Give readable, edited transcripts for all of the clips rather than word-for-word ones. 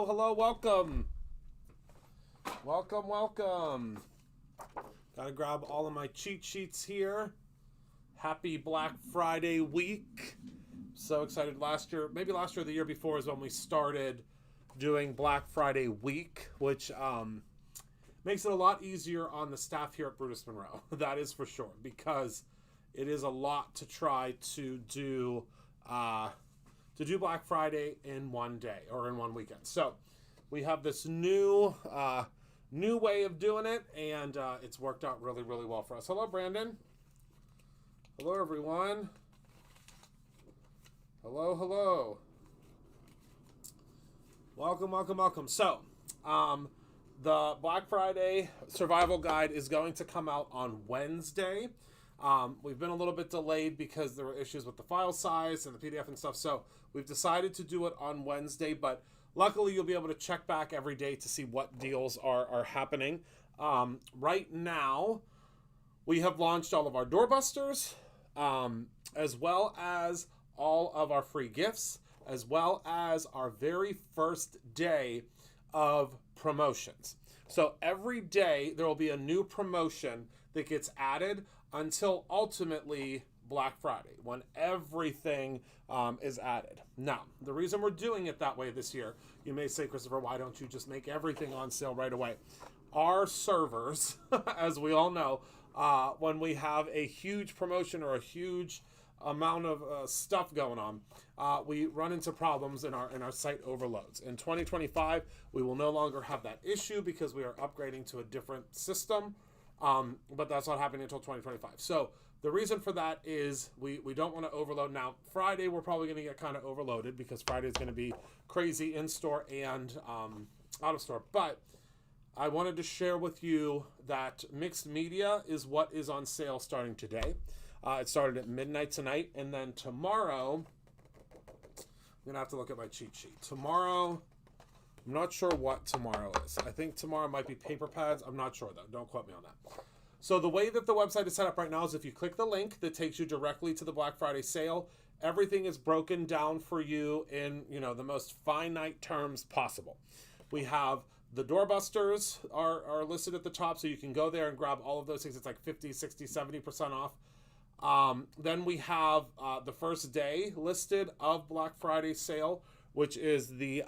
hello, welcome. Welcome. Gotta grab all of my cheat sheets here. Happy Black Friday week. So excited. Last year or the year before is when we started doing Black Friday week, which makes it a lot easier on the staff here at Brutus Monroe. That is for sure, because it is a lot to try to do Black Friday in one day or in one weekend. So we have this new way of doing it, and it's worked out really, really well for us. Hello, Brandon. Hello, everyone. Hello. Welcome. So, the Black Friday survival guide is going to come out on Wednesday. We've been a little bit delayed because there were issues with the file size and the PDF and stuff. So we've decided to do it on Wednesday, but luckily you'll be able to check back every day to see what deals are happening. Right now, we have launched all of our doorbusters, as well as all of our free gifts, as well as our very first day of promotions. So every day there will be a new promotion that gets added until ultimately Black Friday, when everything is added. Now, the reason we're doing it that way this year, you may say, Christopher, why don't you just make everything on sale right away? Our servers, as we all know, when we have a huge promotion or a huge amount of stuff going on, we run into problems in our site overloads. In 2025, we will no longer have that issue because we are upgrading to a different system. But that's not happening until 2025. So the reason for that is we don't want to overload. Now, Friday, we're probably going to get kind of overloaded because Friday is going to be crazy in store and out of store. But I wanted to share with you that mixed media is what is on sale starting today. It started at midnight tonight, and then tomorrow, I'm going to have to look at my cheat sheet. Tomorrow, I'm not sure what tomorrow is. I think tomorrow might be paper pads. I'm not sure, though. Don't quote me on that. So the way that the website is set up right now is if you click the link that takes you directly to the Black Friday sale, everything is broken down for you in, the most finite terms possible. We have the doorbusters are listed at the top, so you can go there and grab all of those things. It's like 50, 60, 70% off. Then we have the first day listed of Black Friday sale, which is the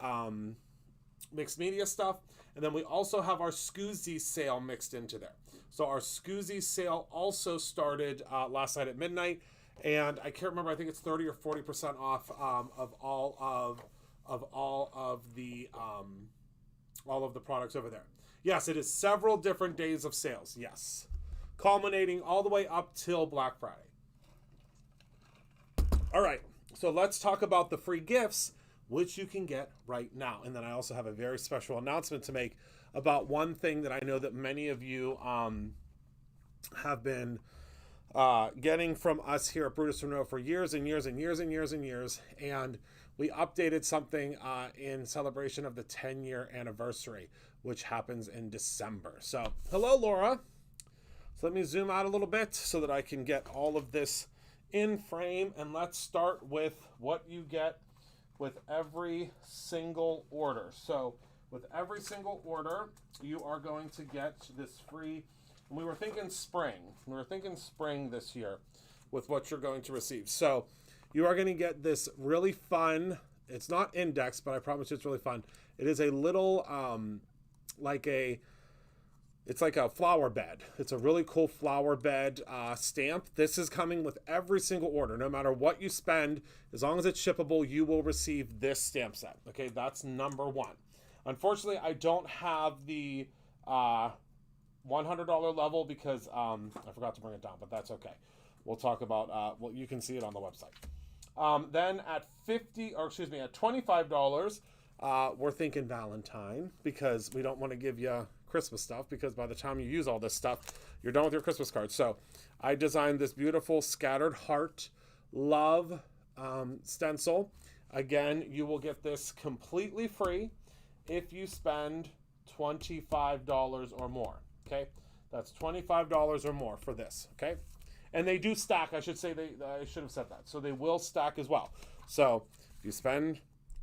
mixed media stuff. And then we also have our Scoozy sale mixed into there. So our Scoozy sale also started last night at midnight, and I can't remember, I think it's 30 or 40% off of all of the products over there. Yes, it is several different days of sales. Yes. Culminating all the way up till Black Friday. All right, so let's talk about the free gifts, which you can get right now. And then I also have a very special announcement to make about one thing that I know that many of you have been getting from us here at Brutus Monroe for years and years. And we updated something in celebration of the 10-year anniversary, which happens in December. So, hello, Laura. So let me zoom out a little bit so that I can get all of this in frame. And let's start with what you get with every single order. So with every single order, you are going to get this free, and we were thinking spring this year with what you're going to receive. So you are going to get this really fun, it's not indexed, but I promise you it's really fun. It is a little, it's like a flower bed. It's a really cool flower bed stamp. This is coming with every single order. No matter what you spend, as long as it's shippable, you will receive this stamp set. Okay, that's number one. Unfortunately, I don't have the $100 level because I forgot to bring it down, but that's okay. We'll talk about, you can see it on the website. Then at at $25, we're thinking Valentine, because we don't want to give you Christmas stuff, because by the time you use all this stuff, you're done with your Christmas cards. So I designed this beautiful scattered heart love stencil. Again, you will get this completely free if you spend $25 or more. Okay, that's $25 or more for this. Okay, and they do stack. I should say I should have said that. So they will stack as well. So if you spend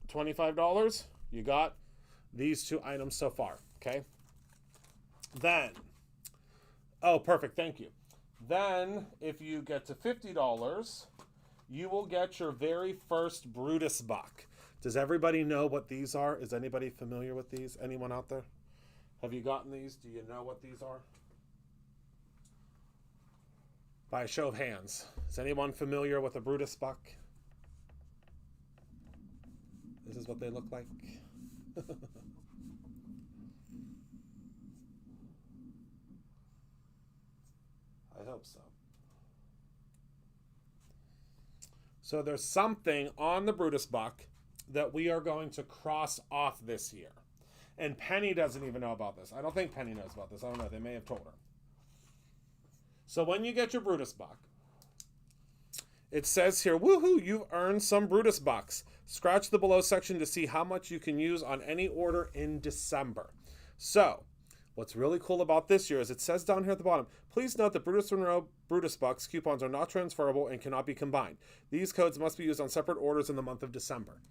$25, you got these two items so far, okay? Then, oh, perfect, thank you. Then, if you get to $50, you will get your very first Brutus Buck. Does everybody know what these are? Is anybody familiar with these? Anyone out there? Have you gotten these? Do you know what these are? By a show of hands. Is anyone familiar with a Brutus Buck? This is what they look like. I hope so. So there's something on the Brutus Buck that we are going to cross off this year. And Penny doesn't even know about this. I don't think Penny knows about this. I don't know. They may have told her. So when you get your Brutus Buck, it says here, woohoo, you've earned some Brutus Bucks. Scratch the below section to see how much you can use on any order in December. So, what's really cool about this year is it says down here at the bottom, please note that Brutus Monroe Brutus Bucks coupons are not transferable and cannot be combined. These codes must be used on separate orders in the month of December.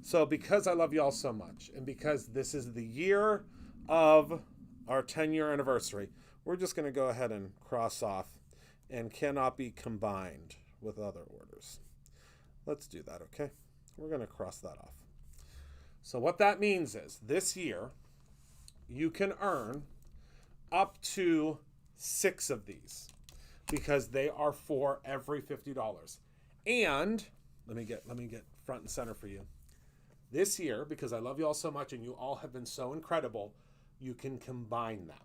So because I love y'all so much, and because this is the year of our 10-year anniversary, we're just going to go ahead and cross off and cannot be combined with other orders. Let's do that, okay? We're going to cross that off. So what that means is this year, you can earn up to 6 of these because they are for every $50. And let me get front and center for you. This year, because I love you all so much and you all have been so incredible, you can combine them.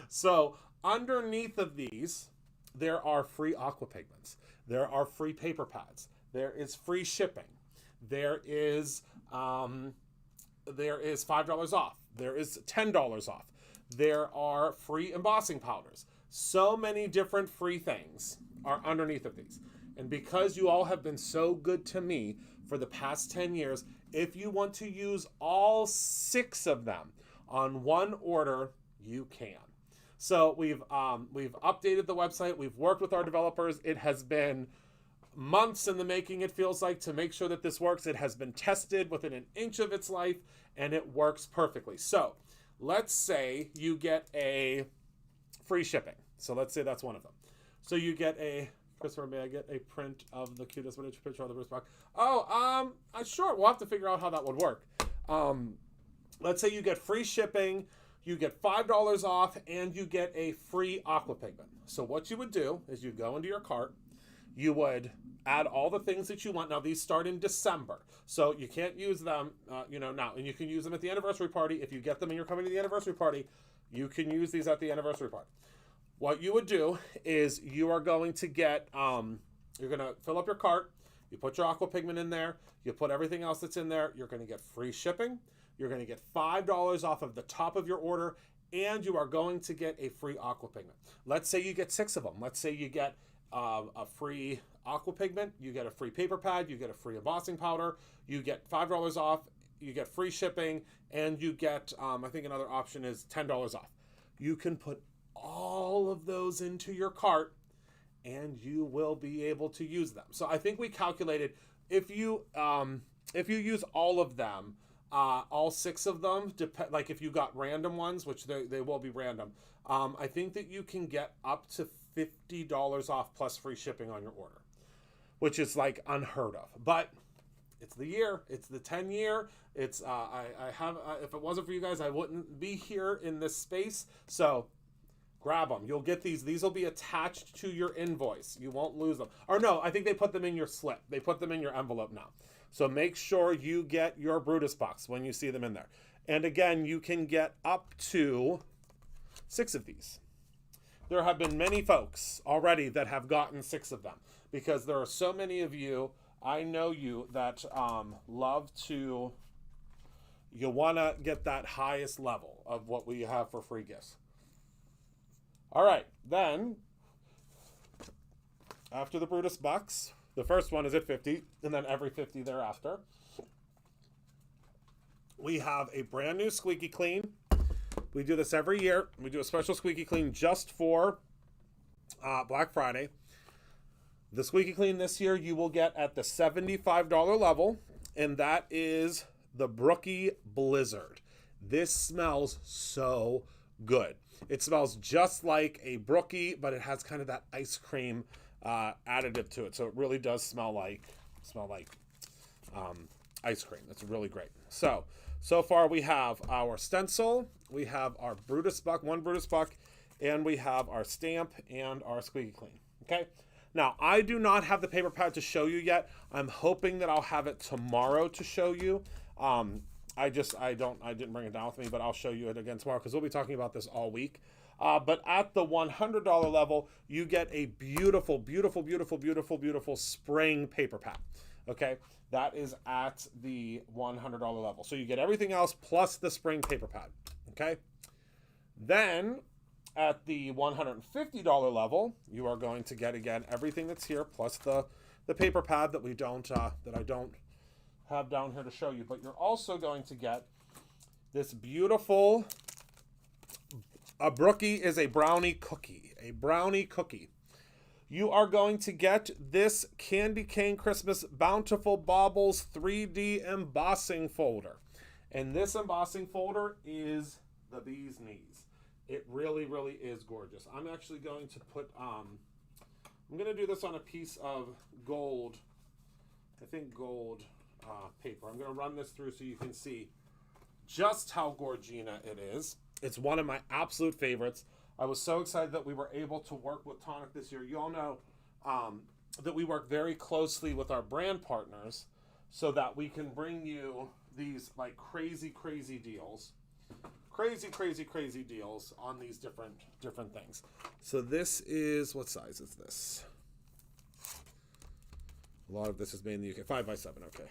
So underneath of these, there are free aqua pigments. There are free paper pads. There is free shipping. There is $5 off. There is $10 off. There are free embossing powders. So many different free things are underneath of these. And because you all have been so good to me for the past 10 years, if you want to use all 6 of them on one order, you can. So we've updated the website. We've worked with our developers. It has been months in the making, it feels like, to make sure that this works. It has been tested within an inch of its life, and it works perfectly. So let's say you get a free shipping. So let's say that's one of them. So you get a, Christopher, may I get a print of the cutest miniature picture of the Brutus Buck? Oh, sure. We'll have to figure out how that would work. Let's say you get free shipping, you get $5 off, and you get a free aqua pigment. So what you would do is you'd go into your cart, you would add all the things that you want. Now, these start in December, so you can't use them, now. And you can use them at the anniversary party. If you get them and you're coming to the anniversary party, you can use these at the anniversary party. What you would do is you are going to get, you're going to fill up your cart. You put your aqua pigment in there. You put everything else that's in there. You're going to get free shipping. You're going to get $5 off of the top of your order, and you are going to get a free aqua pigment. Let's say you get 6 of them. Let's say you get a free aqua pigment, you get a free paper pad, you get a free embossing powder, you get $5 off, you get free shipping, and you get, I think another option is $10 off. You can put all of those into your cart, and you will be able to use them. So I think we calculated if you use all of them, all 6 of them, like if you got random ones, which they will be random, I think that you can get up to $50 off plus free shipping on your order, which is like unheard of. But it's the year, it's the 10 year. It's if it wasn't for you guys, I wouldn't be here in this space. So grab them. You'll get these. These will be attached to your invoice. You won't lose them. Or no, I think they put them in your slip. They put them in your envelope now. So make sure you get your Brutus Bucks when you see them in there. And again, you can get up to 6 of these. There have been many folks already that have gotten 6 of them because there are so many of you, I know you, that love to, you want to get that highest level of what we have for free gifts. All right, then, after the Brutus Bucks, the first one is at 50, and then every 50 thereafter, we have a brand new Squeaky Clean. We do this every year. We do a special Squeaky Clean just for Black Friday. The Squeaky Clean this year you will get at the $75 level, and that is the Brookie Blizzard. This smells so good. It smells just like a Brookie, but it has kind of that ice cream additive to it. So it really does smell like ice cream. It's really great. So far we have our stencil, we have our Brutus Buck, one Brutus Buck, and we have our stamp and our Squeaky Clean. Okay. Now, I do not have the paper pad to show you yet. I'm hoping that I'll have it tomorrow to show you. I didn't bring it down with me, but I'll show you it again tomorrow because we'll be talking about this all week. But at the $100 level, you get a beautiful, beautiful, beautiful, beautiful, beautiful spring paper pad. Okay, that is at the $100 level. So you get everything else plus the spring paper pad. Okay, then at the $150 level, you are going to get again everything that's here plus the paper pad that I don't have down here to show you. But you're also going to get this beautiful. A Brookie is a brownie cookie. A brownie cookie. You are going to get this Candy Cane Christmas Bountiful Baubles 3D embossing folder. And this embossing folder is the bee's knees. It really, really is gorgeous. I'm actually going to put, I'm going to do this on a piece of gold, I think gold paper. I'm going to run this through so you can see just how gorgina it is. It's one of my absolute favorites. I was so excited that we were able to work with Tonic this year. You all know that we work very closely with our brand partners so that we can bring you these like crazy, crazy deals. Crazy deals on these different things. So this is, what size is this? A lot of this is made in the UK. 5x7, okay.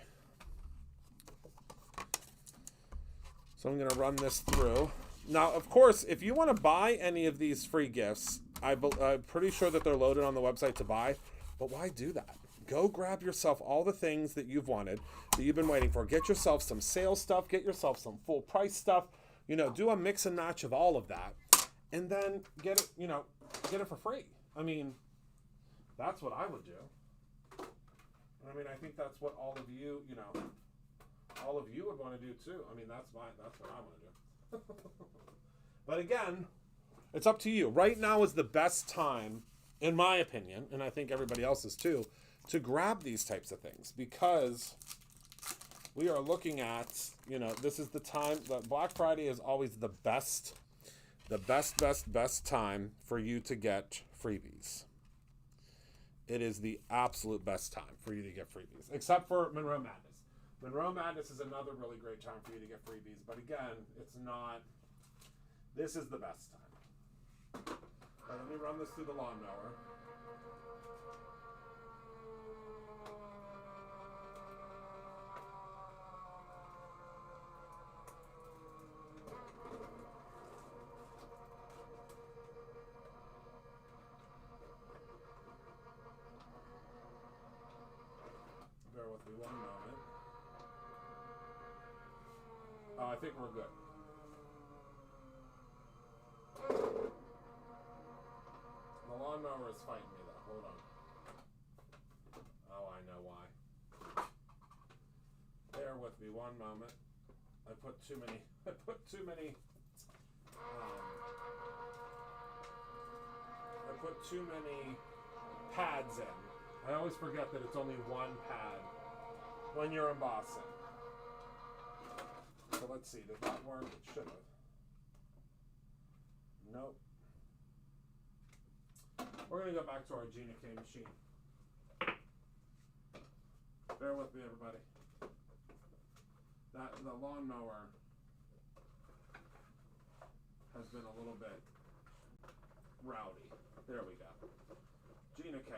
So I'm going to run this through. Now, of course, if you want to buy any of these free gifts, I'm pretty sure that they're loaded on the website to buy. But why do that? Go grab yourself all the things that you've wanted, that you've been waiting for. Get yourself some sale stuff. Get yourself some full price stuff. You know, do a mix and match of all of that. And then get it for free. I mean, that's what I would do. I mean, I think that's what all of you would want to do too. I mean, that's what I want to do. But again, it's up to you. Right now is the best time, in my opinion, and I think everybody else's too, to grab these types of things because we are looking at, this is the time that Black Friday is always the best time for you to get freebies. It is the absolute best time for you to get freebies, except for Monroe Madness. Monroe Madness is another really great time for you to get freebies, but again, it's not. This is the best time. Let me run this through the lawnmower. Bear with me one moment. Oh, I think we're good. The lawnmower is fighting me though. Hold on. Oh, I know why. Bear with me one moment. I put too many pads in. I always forget that it's only one pad when you're embossing. So let's see, did that work? It should have. Nope. We're going to go back to our Gina K machine. Bear with me, everybody. The lawnmower has been a little bit rowdy. There we go. Gina K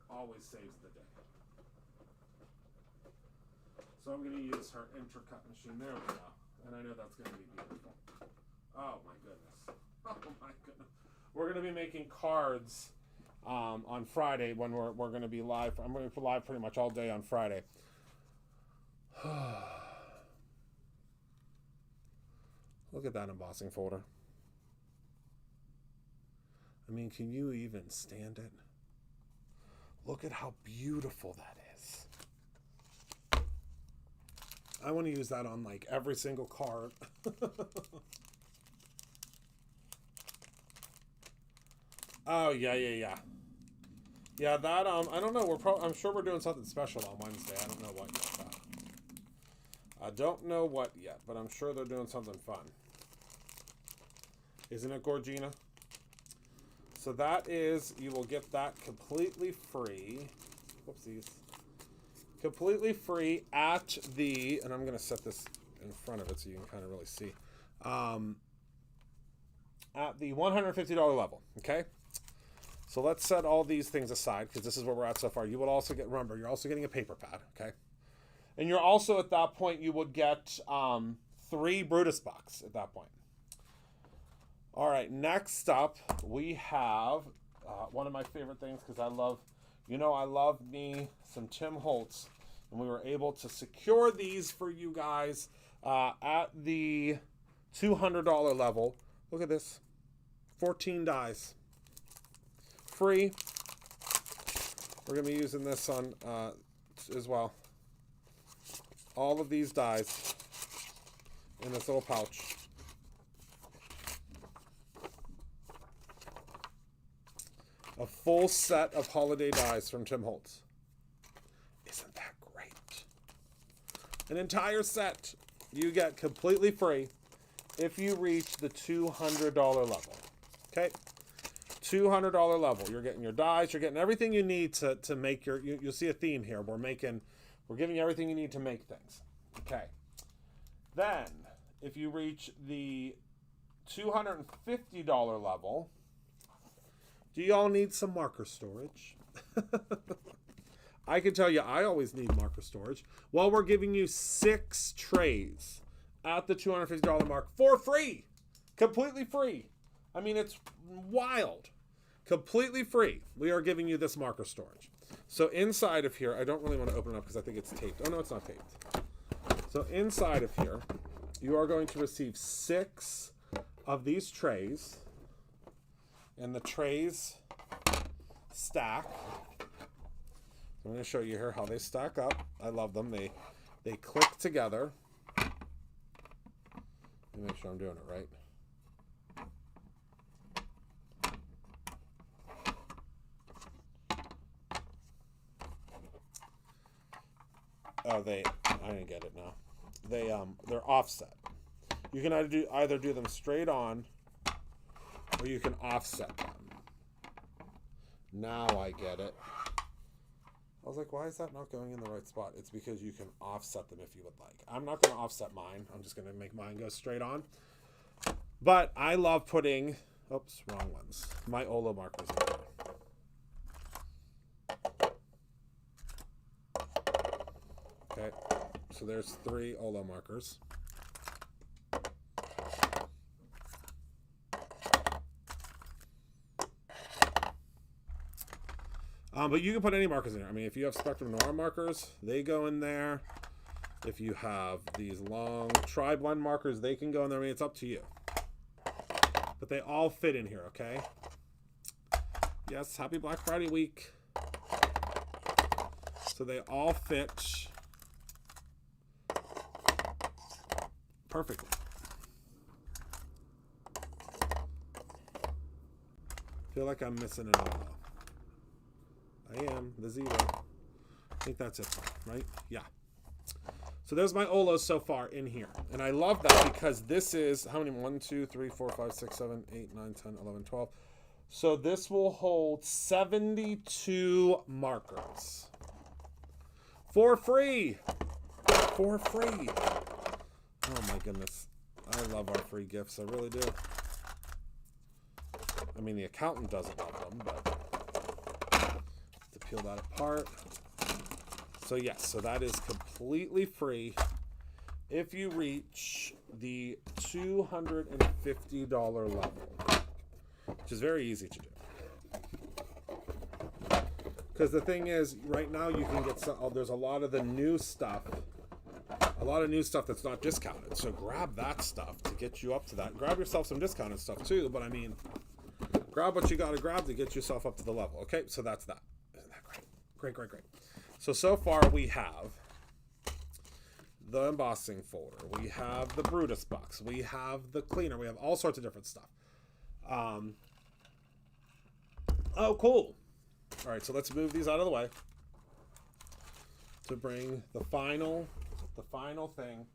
always saves the day. So I'm going to use her Intracut machine. There we go. And I know that's going to be beautiful. Oh my goodness. Oh my goodness. We're going to be making cards on Friday when we're going to be live. I'm going to be live pretty much all day on Friday. Look at that embossing folder. I mean, can you even stand it? Look at how beautiful that is. I want to use that on like every single card. Oh, yeah. Yeah, that, I don't know. I'm sure we're doing something special on Wednesday. I don't know what yet. I don't know what yet, but I'm sure they're doing something fun. Isn't it, Gorgina? So that is, you will get that completely free. Whoopsies. Completely free at the, and I'm going to set this in front of it so you can kind of really see. At the $150 level, okay? So let's set all these things aside because this is where we're at so far. You will also get, remember, you're also getting a paper pad, okay? And you're also, at that point, you would get 3 Brutus bucks at that point. All right, next up, we have one of my favorite things because I love me some Tim Holtz. And we were able to secure these for you guys at the $200 level. Look at this, 14 dies. Free. We're going to be using this on as well. All of these dies in this little pouch. A full set of holiday dies from Tim Holtz. Isn't that great? An entire set you get completely free if you reach the $200 level. Okay? $200 level. You're getting your dies. You're getting everything you need to make your... You'll see a theme here. We're giving you everything you need to make things. Okay. Then, if you reach the $250 level... Do y'all need some marker storage? I can tell you, I always need marker storage. Well, we're giving you 6 trays at the $250 mark for free. Completely free. I mean, it's wild. Completely free. We are giving you this marker storage. So inside of here, I don't really want to open it up because I think it's taped. Oh, no, it's not taped. So inside of here, you are going to receive 6 of these trays. And the trays stack. I'm going to show you here how they stack up. I love them. They click together. Let me make sure I'm doing it right. Oh, I didn't get it now. They're offset. You can either do them straight on, or you can offset them. Now I get it. I was like, why is that not going in the right spot? It's because you can offset them if you would like. I'm not going to offset mine. I'm just going to make mine go straight on. But I love putting, oops, wrong ones, my Olo markers in there. Okay, so there's 3 Olo markers. But you can put any markers in there. I mean, if you have Spectrum Noir markers, they go in there. If you have these long tri-blend markers, they can go in there. I mean, it's up to you. But they all fit in here, okay? Yes, happy Black Friday week. So they all fit perfectly. Feel like I'm missing an Olo. I am, the 0. I think that's it, right? Yeah. So there's my Olos so far in here. And I love that because this is, how many? 1, 2, 3, 4, 5, 6, 7, 8, 9, 10, 11, 12. So this will hold 72 markers. For free. For free. Oh my goodness. I love our free gifts. I really do. I mean, the accountant doesn't love them, but... Peel that apart. So yes, so that is completely free if you reach the $250 level, which is very easy to do. Because the thing is, right now you can get there's a lot of the new stuff, that's not discounted. So grab that stuff to get you up to that. Grab yourself some discounted stuff too, but I mean, grab what you got to grab to get yourself up to the level. Okay, so that's that. Great. So far we have the embossing folder. We have the Brutus box. We have the cleaner. We have all sorts of different stuff. Oh, cool. All right, so let's move these out of the way to bring the final thing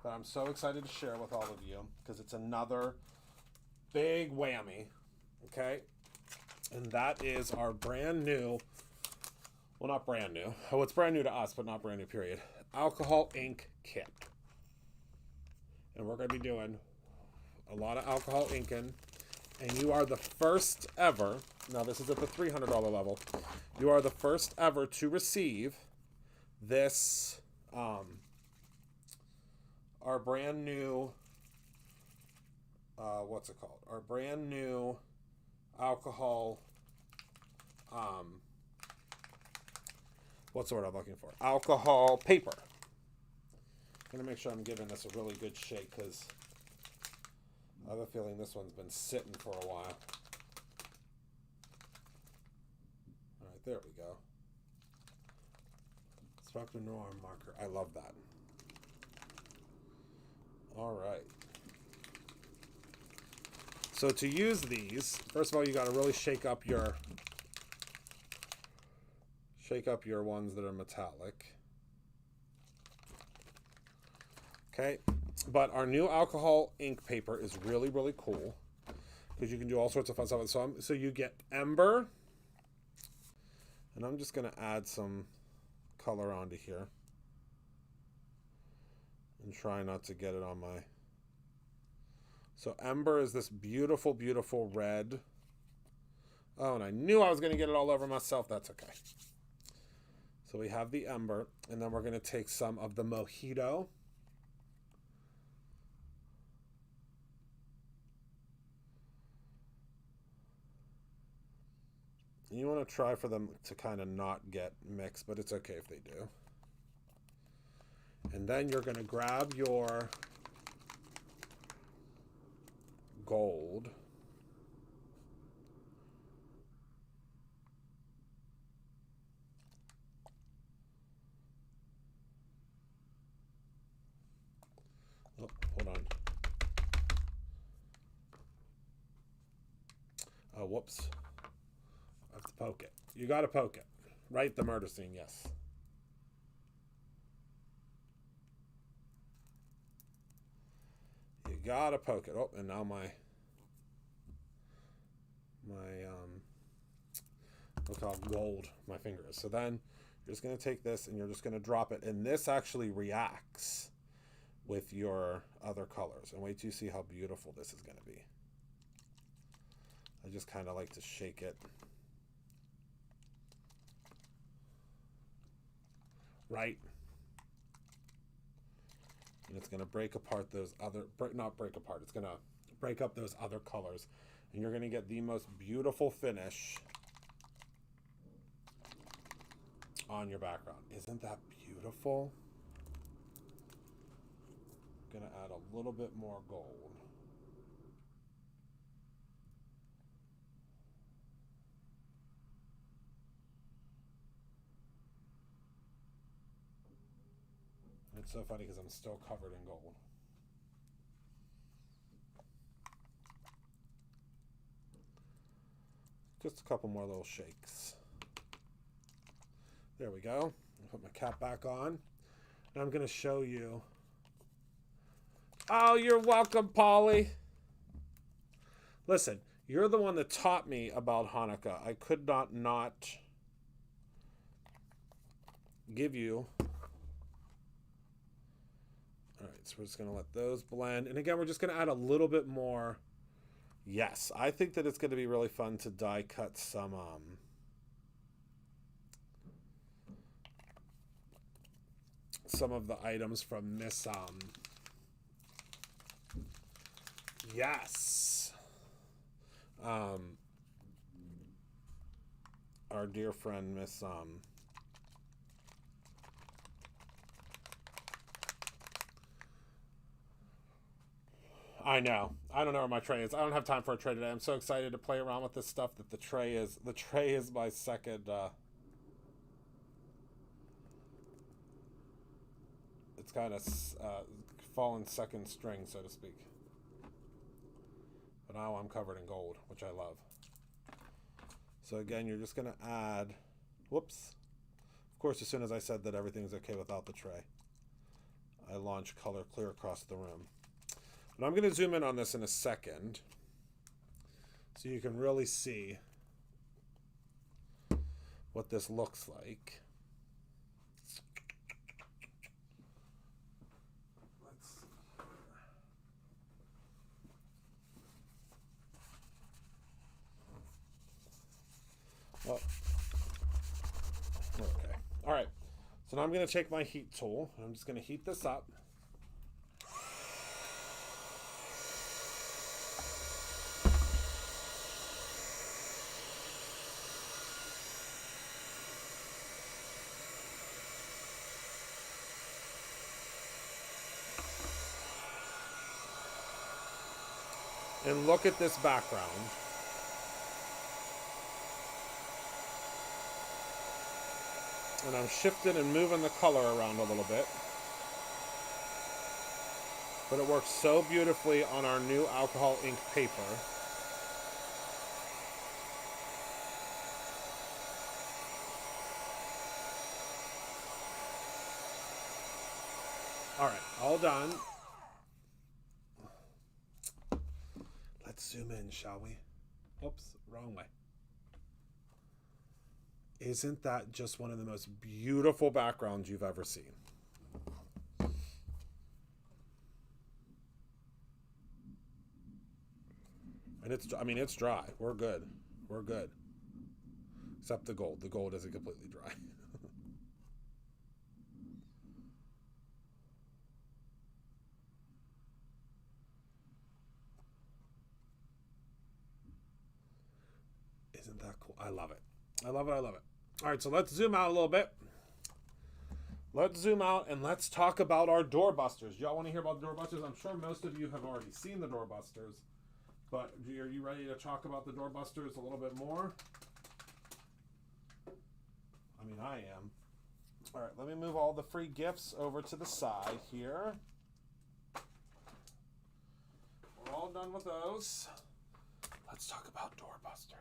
that I'm so excited to share with all of you, because it's another big whammy, okay? And that is our brand new, well, not brand new. Oh, it's brand new to us, but not brand new, period. Alcohol ink kit. And we're going to be doing a lot of alcohol inking. And you are the first ever, now this is at the $300 level, you are the first ever to receive this, our brand new, what's it called? Our brand new alcohol, what's the word I'm looking for? Alcohol paper. I'm going to make sure I'm giving this a really good shake, because I have a feeling this one's been sitting for a while. All right, there we go. Spectre Noir marker. I love that. All right. So to use these, first of all, you got to really shake up your ones that are metallic. Okay. But our new alcohol ink paper is really, really cool, because you can do all sorts of fun stuff. So you get Ember, and I'm just going to add some color onto here and try not to get it on my... So Ember is this beautiful, beautiful red. Oh, and I knew I was going to get it all over myself. That's okay. So we have the Ember, and then we're going to take some of the Mojito. You want to try for them to kind of not get mixed, but it's okay if they do. And then you're going to grab your gold. Oh, hold on. Oh, whoops. I have to poke it. You got to poke it. Right? The murder scene, yes. You got to poke it. Oh, and now my look how gold my finger is. So then you're just going to take this and you're just going to drop it. And this actually reacts with your other colors. And wait till you see how beautiful this is going to be. I just kind of like to shake it. Right? And it's going to break apart those other, not break apart, it's going to break up those other colors. And you're going to get the most beautiful finish on your background. Isn't that beautiful? I'm going to add a little bit more gold. It's so funny because I'm still covered in gold. Just a couple more little shakes. There we go. I'll put my cap back on. And I'm going to show you. Oh, you're welcome, Polly. Listen, you're the one that taught me about Hanukkah. I could not give you. All right, so we're just going to let those blend. And again, we're just going to add a little bit more. Yes, I think that it's going to be really fun to die cut some of the items from Miss yes, our dear friend Miss I know. I don't know where my tray is. I don't have time for a tray today. I'm so excited to play around with this stuff that the tray is my second it's kind of fallen second string, so to speak. But now I'm covered in gold, which I love. So again, you're just going to add, whoops. Of course, as soon as I said that everything's okay without the tray, I launch color clear across the room. But I'm going to zoom in on this in a second so you can really see what this looks like. Oh. Okay. All right. So now I'm going to take my heat tool. I'm just going to heat this up. And look at this background. And I'm shifting and moving the color around a little bit. But it works so beautifully on our new alcohol ink paper. All right, all done. Let's zoom in, shall we? Oops, wrong way. Isn't that just one of the most beautiful backgrounds you've ever seen? And it's dry. We're good. We're good. Except the gold. The gold isn't completely dry. Isn't that cool? I love it. I love it. I love it. All right, so let's zoom out a little bit. Let's zoom out and let's talk about our doorbusters. Y'all want to hear about the doorbusters? I'm sure most of you have already seen the doorbusters, but are you ready to talk about the doorbusters a little bit more? I mean, I am. All right, let me move all the free gifts over to the side here. We're all done with those. Let's talk about doorbusters.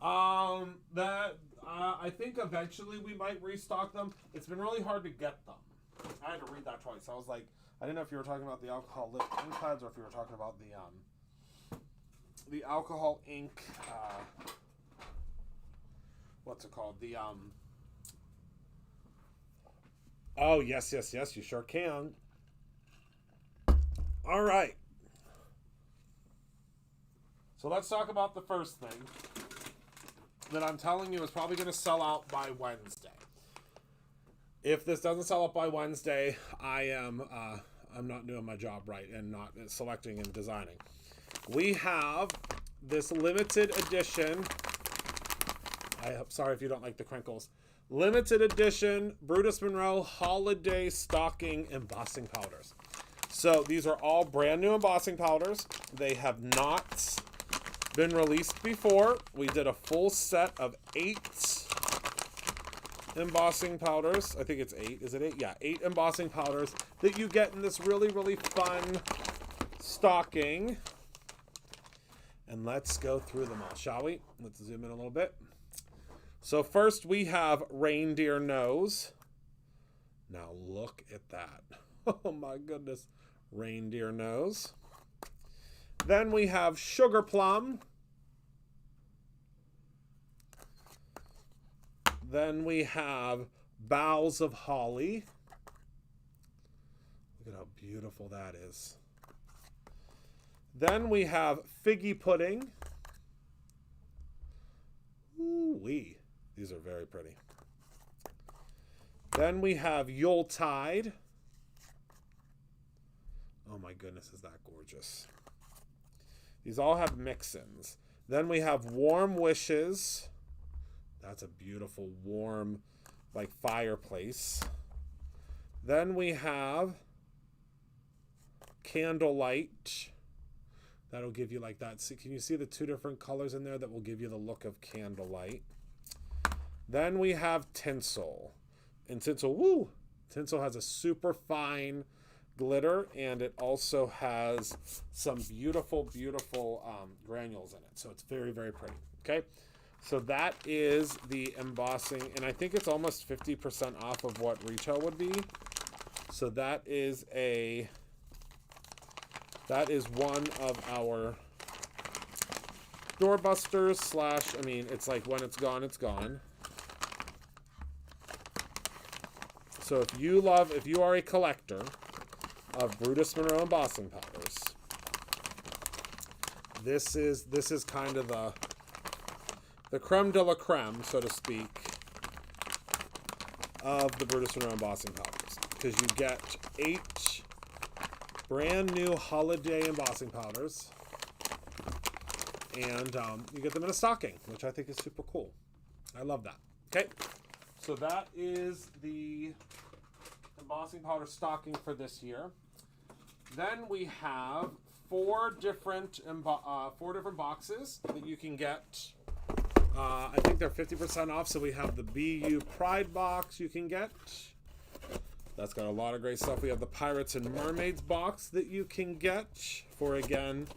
I think eventually we might restock them. It's been really hard to get them. I had to read that twice. I was like, I didn't know if you were talking about the alcohol lip ink pads or if you were talking about the alcohol ink. What's it called? Oh yes, you sure can. All right. So let's talk about the first thing that I'm telling you is probably going to sell out by Wednesday. If this doesn't sell out by Wednesday, I'm not doing my job right and not selecting and designing. We have this limited edition. Sorry if you don't like the crinkles. Limited edition Brutus Monroe Holiday Stocking Embossing Powders. So these are all brand new embossing powders. They have not been released before. We did a full set of 8 embossing powders. I think it's 8. Is it 8? Yeah, 8 embossing powders that you get in this really, really fun stocking. And let's go through them all, shall we? Let's zoom in a little bit. So first we have Reindeer Nose. Now look at that. Oh my goodness. Reindeer Nose. Then we have Sugar Plum. Then we have Boughs of Holly. Look at how beautiful that is. Then we have Figgy Pudding. Ooh-wee. These are very pretty. Then we have Yuletide. Oh my goodness, is that gorgeous. These all have mix-ins. Then we have Warm Wishes. That's a beautiful, warm, like fireplace. Then we have Candlelight. That'll give you like that. See, can you see the 2 different colors in there that will give you the look of candlelight? Then we have Tinsel. And Tinsel, Tinsel has a super fine glitter, and it also has some beautiful, beautiful granules in it. So it's very, very pretty. Okay, so that is the embossing, and I think it's almost 50% off of what retail would be. So that is one of our doorbusters slash, I mean, it's like when it's gone, it's gone. So if you are a collector of Brutus Monroe embossing powders, this is kind of the creme de la creme, so to speak, of the Brutus Monroe embossing powders, because you get 8 brand new holiday embossing powders, and you get them in a stocking, which I think is super cool. I love that. Okay, so that is the embossing powder stocking for this year. Then we have 4 different boxes that you can get. I think they're 50% off. So we have the BU Pride box you can get. That's got a lot of great stuff. We have the Pirates and Mermaids box that you can get for, again,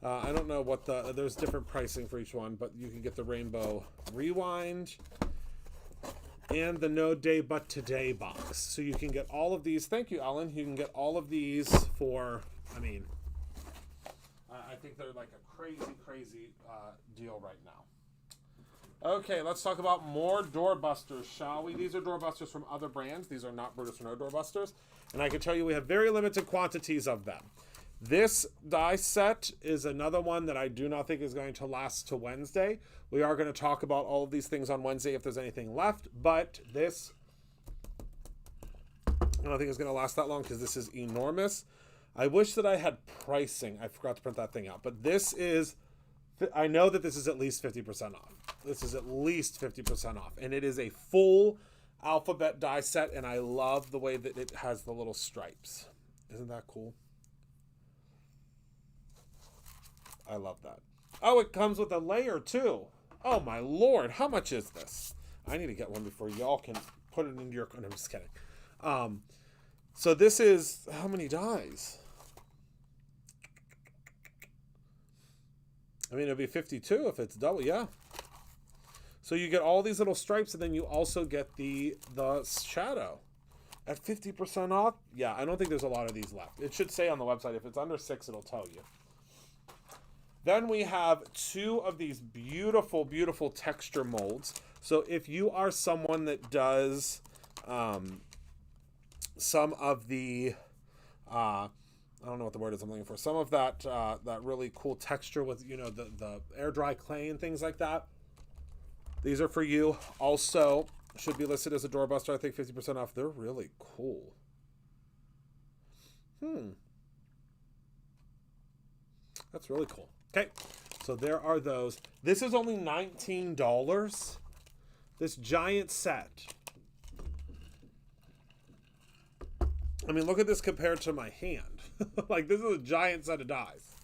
I don't know what there's different pricing for each one, but you can get the Rainbow Rewind and the No Day But Today box. So you can get all of these. Thank you, Ellen. You can get all of these for, I mean, I think they're like a crazy, crazy deal right now. Okay, let's talk about more doorbusters, shall we? These are doorbusters from other brands. These are not Brutus Monroe doorbusters. And I can tell you we have very limited quantities of them. This die set is another one that I do not think is going to last to Wednesday. We are going to talk about all of these things on Wednesday if there's anything left, but this, I don't think it's going to last that long because this is enormous. I wish that I had pricing. I forgot to print that thing out, but this is, I know that this is at least 50% off. This is at least 50% off, and it is a full alphabet die set, and I love the way that it has the little stripes. Isn't that cool? I love that. Oh, it comes with a layer too. Oh my Lord, how much is this? I need to get one before y'all can put it into your, no, I'm just kidding. So this is, how many dies? I mean, it'll be 52 if it's double, yeah. So you get all these little stripes, and then you also get the shadow at 50% off. Yeah, I don't think there's a lot of these left. It should say on the website, if it's under 6, it'll tell you. Then we have 2 of these beautiful, beautiful texture molds. So if you are someone that does some of the, I don't know what the word is I'm looking for, some of that that really cool texture with, you know, the air dry clay and things like that, these are for you. Also, should be listed as a doorbuster, I think 50% off. They're really cool. That's really cool. Okay, so there are those. This is only $19. This giant set. I mean, look at this compared to my hand. Like, this is a giant set of dies.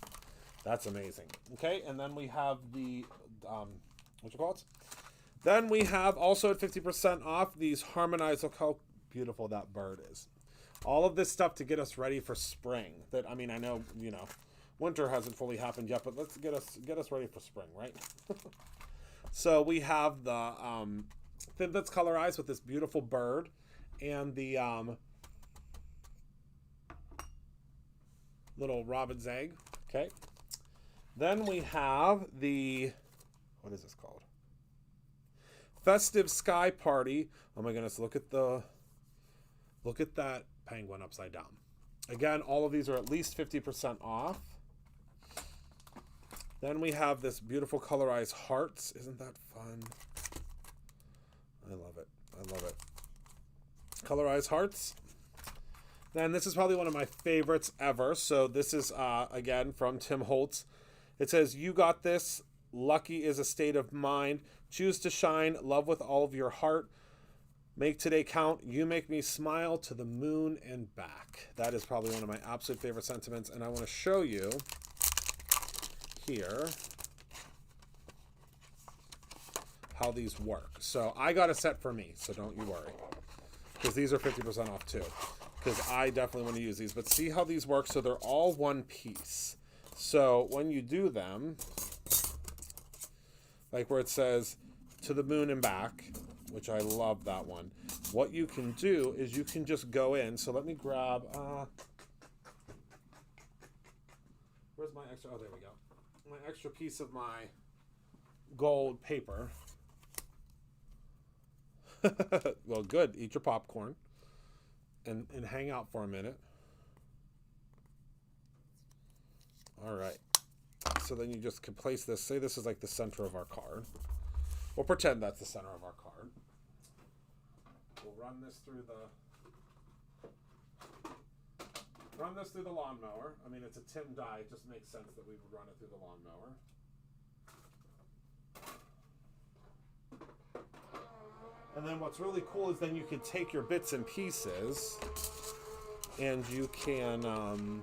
That's amazing. Okay, and then we have the, what you call it? Then we have also at 50% off these harmonized. Look how beautiful that bird is. All of this stuff to get us ready for spring. That, I mean, I know, you know, winter hasn't fully happened yet, but let's get us ready for spring, right? So we have the thing that's colorized with this beautiful bird and the little robin's egg. Okay. Then we have the, what is this called? Festive Sky Party. Oh my goodness, look at that penguin upside down. Again, all of these are at least 50% off. Then we have this beautiful colorized hearts. Isn't that fun? I love it. I love it. Colorized hearts. Then this is probably one of my favorites ever. So this is, again, from Tim Holtz. It says, "You got this. Lucky is a state of mind. Choose to shine. Love with all of your heart. Make today count. You make me smile to the moon and back." That is probably one of my absolute favorite sentiments. And I want to show you here how these work. So I got a set for me, so don't you worry. because these are 50% off too, because I definitely want to use these. But see how these work? So they're all one piece. So when you do them, like where it says to the moon and back, which I love that one, what you can do is you can just go in. So let me grab, where's my extra, oh, there we go. My extra piece of my gold paper. Well, good. Eat your popcorn and hang out for a minute. All right. So then you just can place this. Say this is like the center of our card. We'll pretend that's the center of our card. We'll run this through the lawnmower. I mean, it's a Tim die. It just makes sense that we would run it through the lawnmower. And then what's really cool is then you can take your bits and pieces and you can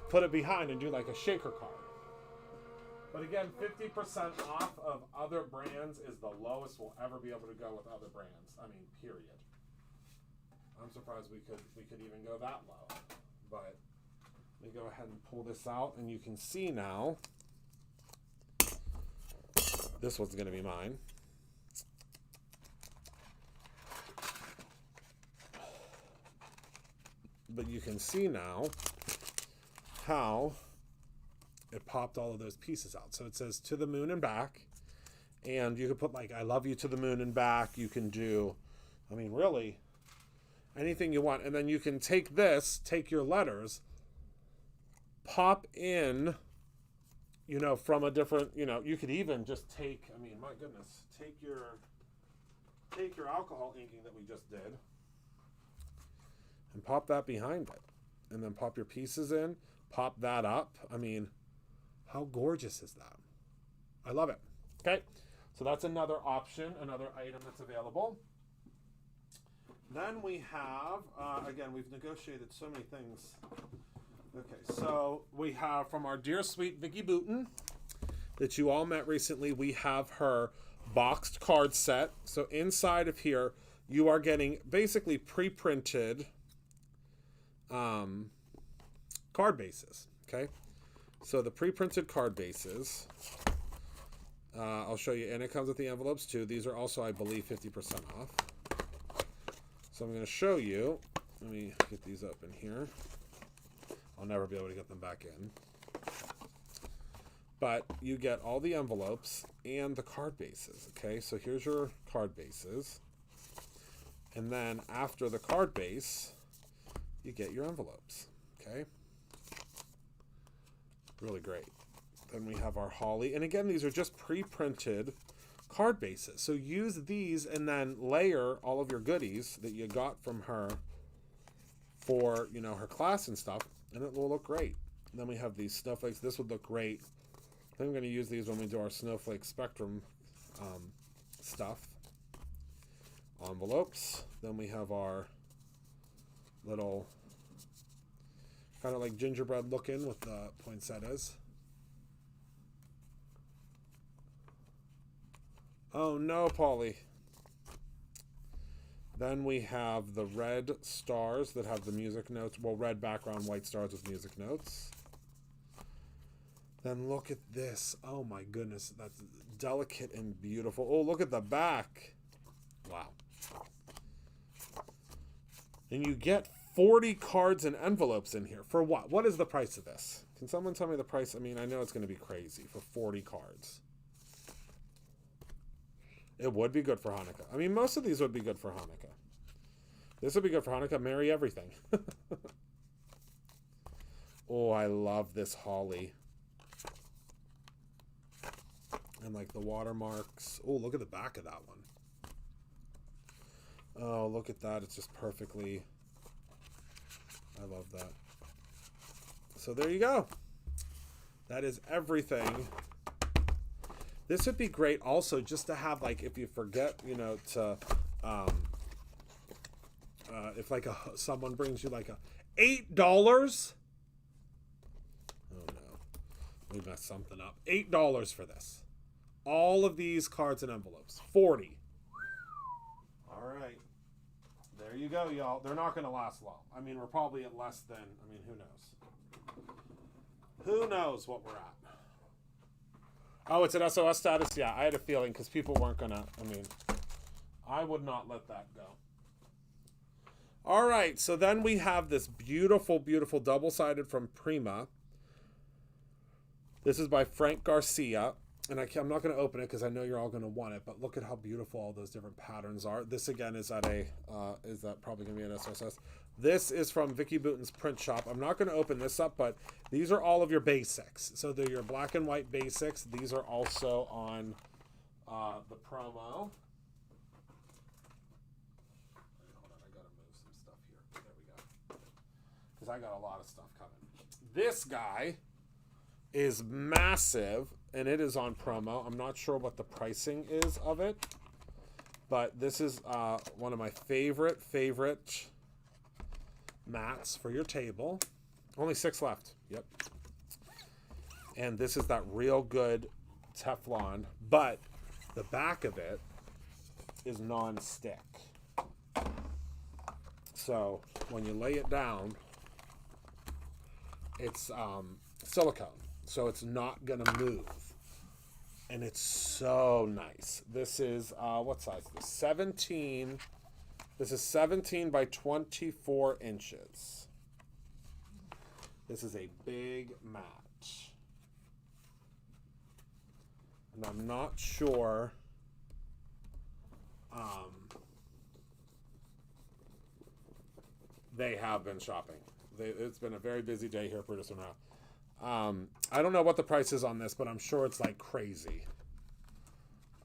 put it behind and do like a shaker card. But again, 50% off of other brands is the lowest we'll ever be able to go with other brands. I mean, period. I'm surprised we could even go that low. But let me go ahead and pull this out, and you can see now. This one's going to be mine. But you can see now how it popped all of those pieces out. So it says to the moon and back. And you can put like, I love you to the moon and back. You can do, I mean, really anything you want. And then you can take this, take your letters, pop in, you know, from a different, you know, you could even just take, I mean, my goodness, take your alcohol inking that we just did and pop that behind it. And then pop your pieces in, pop that up. I mean, how gorgeous is that? I love it. Okay, so that's another option, another item that's available. Then we have, again, we've negotiated so many things. Okay, so we have from our dear sweet Vicki Boutin that you all met recently, we have her boxed card set. So inside of here, you are getting basically pre-printed card bases, okay? So the pre-printed card bases, I'll show you, and it comes with the envelopes too. These are also, I believe, 50% off. So I'm going to show you. Let me get these up in here. I'll never be able to get them back in. But you get all the envelopes and the card bases, okay? So here's your card bases. And then after the card base, you get your envelopes, okay? Really great. Then we have our holly. And again, these are just pre-printed card bases. So use these and then layer all of your goodies that you got from her for, you know, her class and stuff, and it will look great. And then we have these snowflakes. This would look great. I think I'm going to use these when we do our snowflake spectrum stuff. Envelopes. Then we have our little kind of like gingerbread looking with the poinsettias. Oh no, Polly. Then we have the red stars that have the music notes. Well, red background, white stars with music notes. Then look at this. Oh my goodness, that's delicate and beautiful. Oh, look at the back. Wow. And you get 40 cards and envelopes in here. For what? What is the price of this? Can someone tell me the price? I mean, I know it's going to be crazy for 40 cards. It would be good for Hanukkah. I mean, most of these would be good for Hanukkah. This would be good for Hanukkah. Marry everything. Oh, I love this holly. And like the watermarks. Oh, look at the back of that one. Oh, look at that. It's just perfectly. I love that. So there you go. That is everything. This would be great also just to have, like, if you forget, you know, to, if like someone brings you like a $8. Oh no, we messed something up. $8 for this. All of these cards and envelopes. 40. you go, y'all. They're not going to last long. I mean, we're probably at less than, I mean, who knows? Who knows what we're at? Oh, it's an SOS status? Yeah, I had a feeling because people weren't going to, I mean, I would not let that go. All right, so then we have this beautiful, beautiful double-sided from Prima. This is by Frank Garcia. And I'm not going to open it because I know you're all going to want it, but look at how beautiful all those different patterns are. This again is at a, is that probably going to be an SOS? This is from Vicky Bouton's print shop. I'm not going to open this up, but these are all of your basics. So they're your black and white basics. These are also on the promo. Hold on, I got to move some stuff here. There we go. Because I got a lot of stuff coming. This guy is massive. And it is on promo. I'm not sure what the pricing is of it, but this is one of my favorite mats for your table. Only 6 left. Yep. And this is that real good Teflon, but the back of it is non-stick. So when you lay it down, it's silicone. So it's not going to move. And it's so nice. This is, what size is this? 17. This is 17 by 24 inches. This is a big mat. And I'm not sure. They have been shopping. It's been a very busy day here at Producer Now. I don't know what the price is on this, but I'm sure it's like crazy.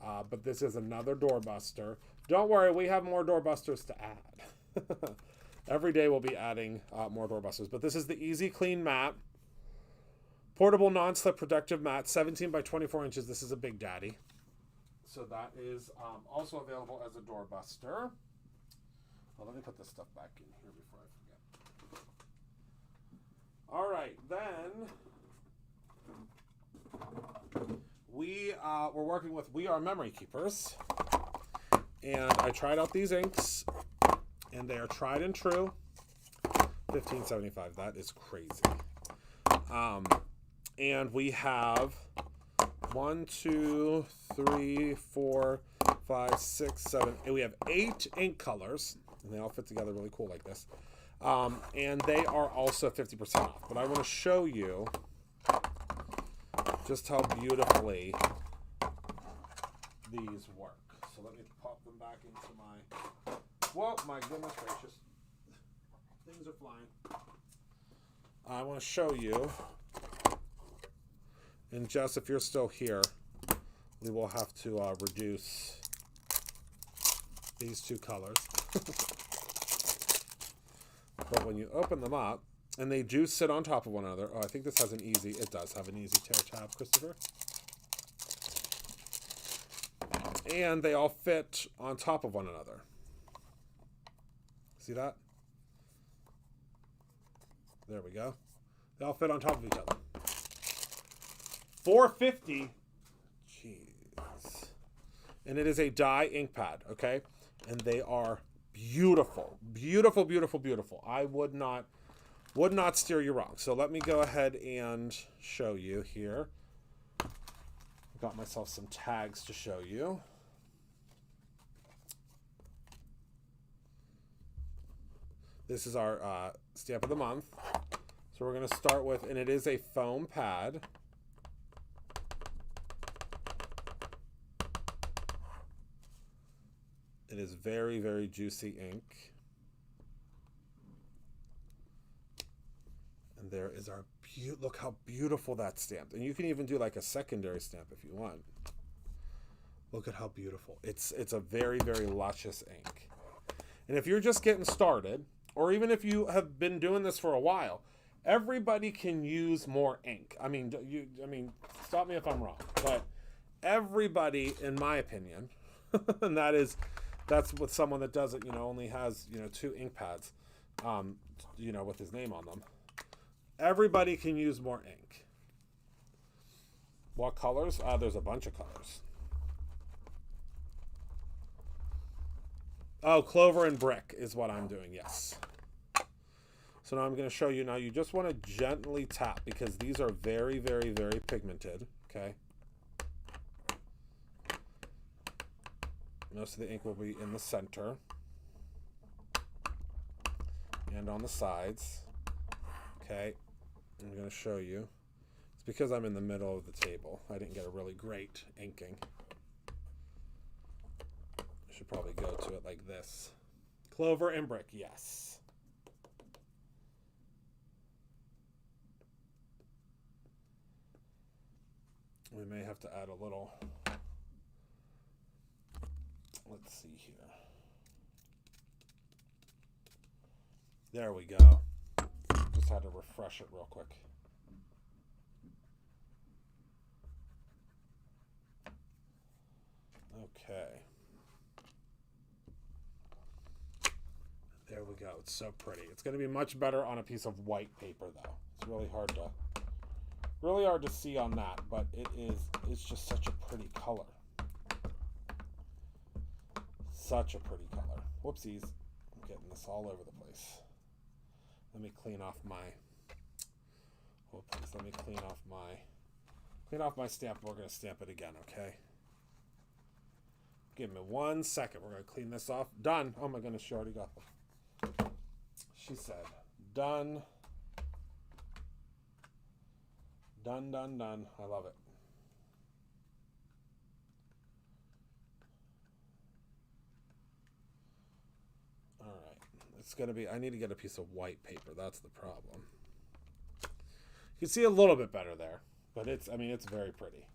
But this is another doorbuster. Don't worry, we have more doorbusters to add. Every day we'll be adding more doorbusters. But this is the Easy Clean mat. Portable non-slip protective mat, 17 by 24 inches. This is a big daddy. So that is also available as a doorbuster. Well, let me put this stuff back in here before I forget. All right, then we're working with We Are Memory Keepers, and I tried out these inks, and they are tried and true. $15.75. That is crazy. And we have 1, 2, 3, 4, 5, 6, 7. And we have 8 ink colors, and they all fit together really cool like this. And they are also 50% off. But I want to show you just how beautifully these work. So let me pop them back into my... Whoa, my goodness gracious. Things are flying. I want to show you. And Jess, if you're still here, we will have to reduce these 2 colors. But when you open them up, and they do sit on top of one another. Oh, I think this has an easy, it does have an easy tear tab, Christopher. And they all fit on top of one another. See that? There we go. They all fit on top of each other. $4.50. Jeez. And it is a dye ink pad, okay? And they are beautiful. Beautiful, beautiful, beautiful. I would not steer you wrong. So let me go ahead and show you here. Got myself some tags to show you. This is our stamp of the month. So we're going to start with, and it is a foam pad. It is very, very juicy ink. And there is our, look how beautiful that's stamped. And you can even do like a secondary stamp if you want. Look at how beautiful. It's a very, very luscious ink. And if you're just getting started, or even if you have been doing this for a while, everybody can use more ink. I mean, stop me if I'm wrong, but everybody, in my opinion, and that's with someone that doesn't, only has, 2 ink pads, with his name on them. Everybody can use more ink. What colors? There's a bunch of colors. Oh, clover and brick is what I'm doing, yes. So now I'm going to show you. Now you just want to gently tap because these are very, very, very pigmented, okay? Most of the ink will be in the center and on the sides, okay? I'm going to show you. It's because I'm in the middle of the table. I didn't get a really great inking. I should probably go to it like this. Clover and brick, yes. We may have to add a little. Let's see here. There we go. Just had to refresh it real quick. Okay. There we go. It's so pretty. It's going to be much better on a piece of white paper, though. It's really hard to see on that, but it's just such a pretty color. Such a pretty color. Whoopsies. I'm getting this all over the place. Let me clean off my Let me clean off my stamp. We're going to stamp it again, okay? Give me 1 second. We're going to clean this off. Done. Oh my goodness, she already got them. She said, done. Done, done, done. I love it. All right. It's going to be, I need to get a piece of white paper. That's the problem. You can see a little bit better there, but it's very pretty.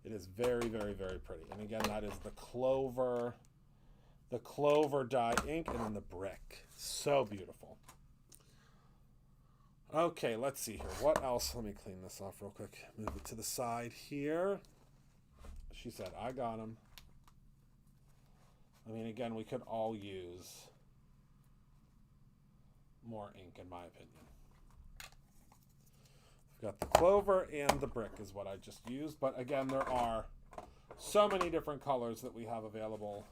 It is very, very, very pretty. And again, that is the clover dye ink and then the brick. So beautiful. Okay, let's see here. What else? Let me clean this off real quick. Move it to the side here. She said, I got them. I mean, again, we could all use more ink, in my opinion. We've got the clover and the brick is what I just used. But again, there are so many different colors that we have available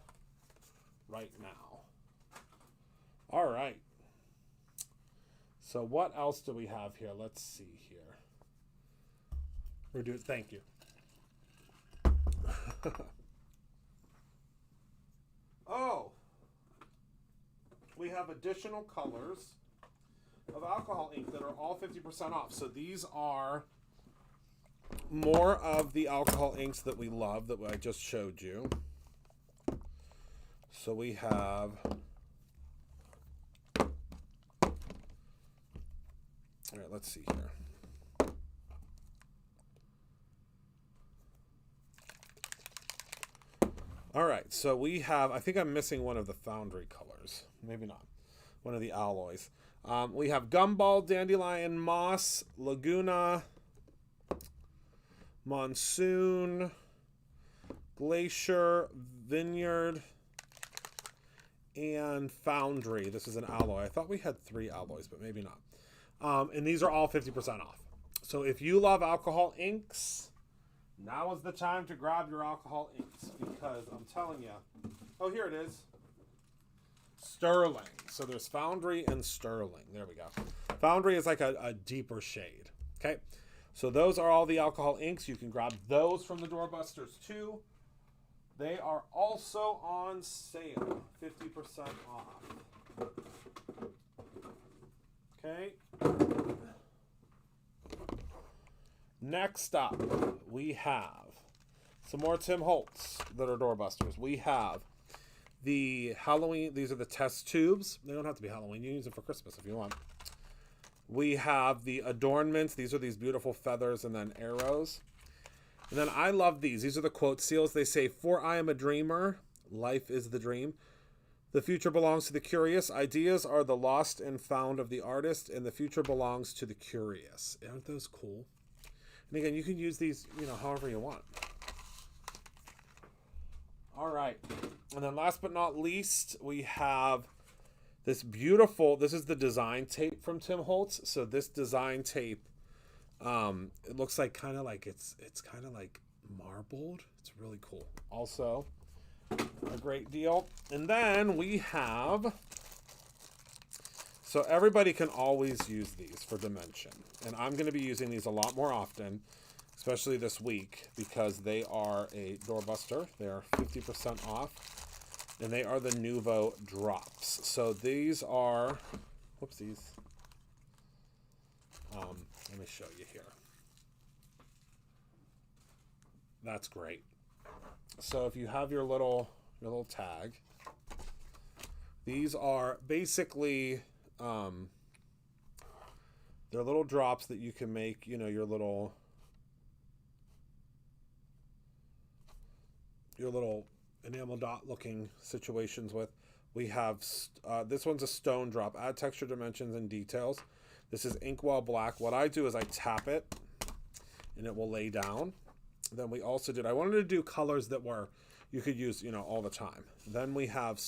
right now. All right. So what else do we have here? Let's see here. We're doing, thank you. Oh, we have additional colors of alcohol ink that are all 50% off. So these are more of the alcohol inks that we love that I just showed you. So we have all right, let's see here. All right, so we have, I think I'm missing one of the Foundry colors. Maybe not. One of the alloys. We have Gumball, Dandelion, Moss, Laguna, Monsoon, Glacier, Vineyard, and Foundry. This is an alloy. I thought we had 3 alloys, but maybe not. And these are all 50% off. So if you love alcohol inks, now is the time to grab your alcohol inks because I'm telling you. Oh, here it is. Sterling. So there's Foundry and Sterling. There we go. Foundry is like a deeper shade. Okay. So those are all the alcohol inks. You can grab those from the Doorbusters too. They are also on sale. 50% off. Okay. Next up, we have some more Tim Holtz that are Doorbusters. We have the Halloween. These are the test tubes. They don't have to be Halloween. You can use them for Christmas if you want. We have the adornments. These are these beautiful feathers and then arrows. And then I love these. These are the quote seals. They say, "For I am a dreamer. Life is the dream. The future belongs to the curious. Ideas are the lost and found of the artist, and the future belongs to the curious." Aren't those cool? And again, you can use these, however you want. All right. And then last but not least, we have this beautiful, this is the design tape from Tim Holtz. So this design tape, it looks like it's kind of like marbled. It's really cool. Also, a great deal. And then we have, so everybody can always use these for dimension. And I'm going to be using these a lot more often, especially this week, because they are a doorbuster. They are 50% off, and they are the Nuvo drops. So these are, whoopsies. Let me show you here. That's great. So if you have your little tag, these are basically they're little drops that you can make, you know, your little enamel dot looking situations with. We have this one's a stone drop. Add texture, dimensions, and details. This is Inkwell Black. What I do is I tap it and it will lay down. Then we also I wanted to do colors that were, you could use, you know, all the time. Then we have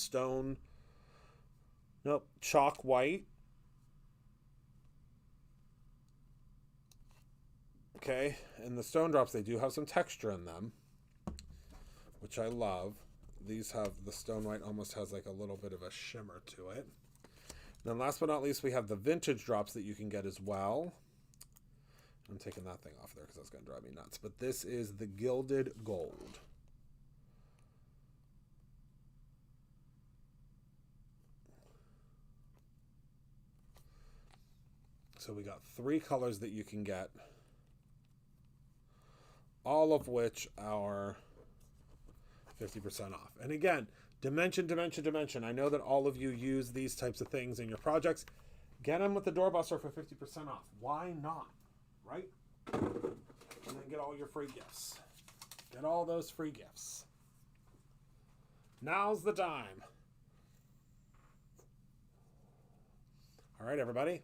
chalk white. Okay, and the stone drops, they do have some texture in them, which I love. These have, the stone white almost has like a little bit of a shimmer to it. And then last but not least, we have the vintage drops that you can get as well. I'm taking that thing off there because that's going to drive me nuts. But this is the Gilded Gold. So we got 3 colors that you can get, all of which are 50% off. And again, dimension, dimension, dimension. I know that all of you use these types of things in your projects. Get them with the doorbuster for 50% off. Why not? Right? And then get all your free gifts. Get all those free gifts. Now's the time. All right, everybody.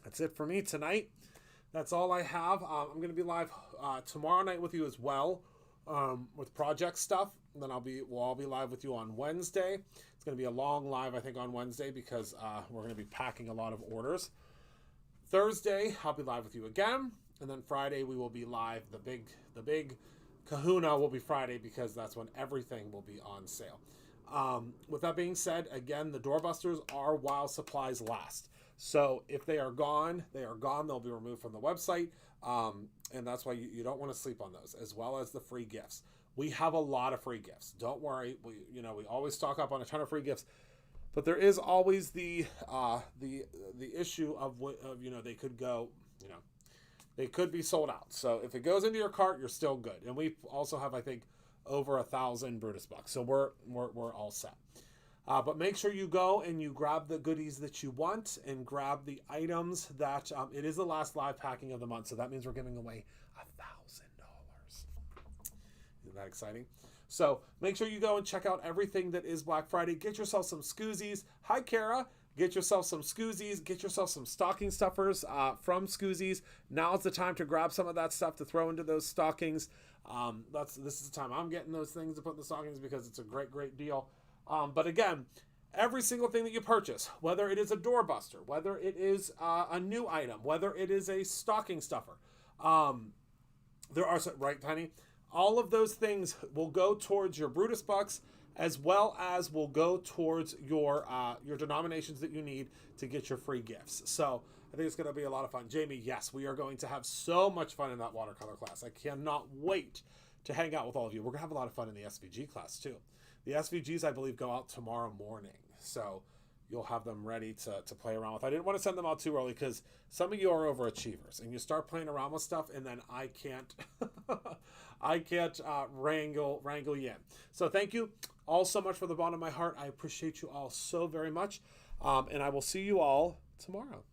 That's it for me tonight. That's all I have. I'm going to be live tomorrow night with you as well, with project stuff. And then we'll all be live with you on Wednesday. It's going to be a long live, I think, on Wednesday because we're going to be packing a lot of orders. Thursday, I'll be live with you again. And then Friday, we will be live. The big kahuna will be Friday because that's when everything will be on sale. With that being said, again, the doorbusters are while supplies last. So if they are gone, they are gone. They'll be removed from the website. And that's why you don't want to sleep on those, as well as the free gifts. We have a lot of free gifts. Don't worry. We always stock up on a ton of free gifts. But there is always the issue of they could go, they could be sold out. So if it goes into your cart, you're still good. And we also have, I think, over 1,000 Brutus bucks. So we're all set. But make sure you go and you grab the goodies that you want and grab the items that it is the last live packing of the month. So that means we're giving away $1,000. Isn't that exciting? So make sure you go and check out everything that is Black Friday. Get yourself some Scoozies. Hi, Kara. Get yourself some Scoozies. Get yourself some stocking stuffers from Scoozies. Now's the time to grab some of that stuff to throw into those stockings. This is the time I'm getting those things to put in the stockings because it's a great, great deal. But again, every single thing that you purchase, whether it is a doorbuster, whether it is a new item, whether it is a stocking stuffer, there are some, right, Tiny? All of those things will go towards your Brutus bucks, as well as will go towards your denominations that you need to get your free gifts. So I think it's going to be a lot of fun. Jamie, yes, we are going to have so much fun in that watercolor class. I cannot wait to hang out with all of you. We're going to have a lot of fun in the SVG class too. The SVGs, I believe, go out tomorrow morning. So you'll have them ready to play around with. I didn't want to send them out too early because some of you are overachievers and you start playing around with stuff and then I can't wrangle you in. So thank you all so much from the bottom of my heart. I appreciate you all so very much. And I will see you all tomorrow.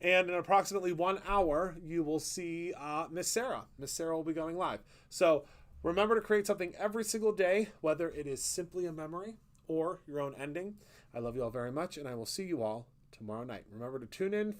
And in approximately 1 hour, you will see Miss Sarah. Miss Sarah will be going live. So remember to create something every single day, whether it is simply a memory or your own ending. I love you all very much, and I will see you all tomorrow night. Remember to tune in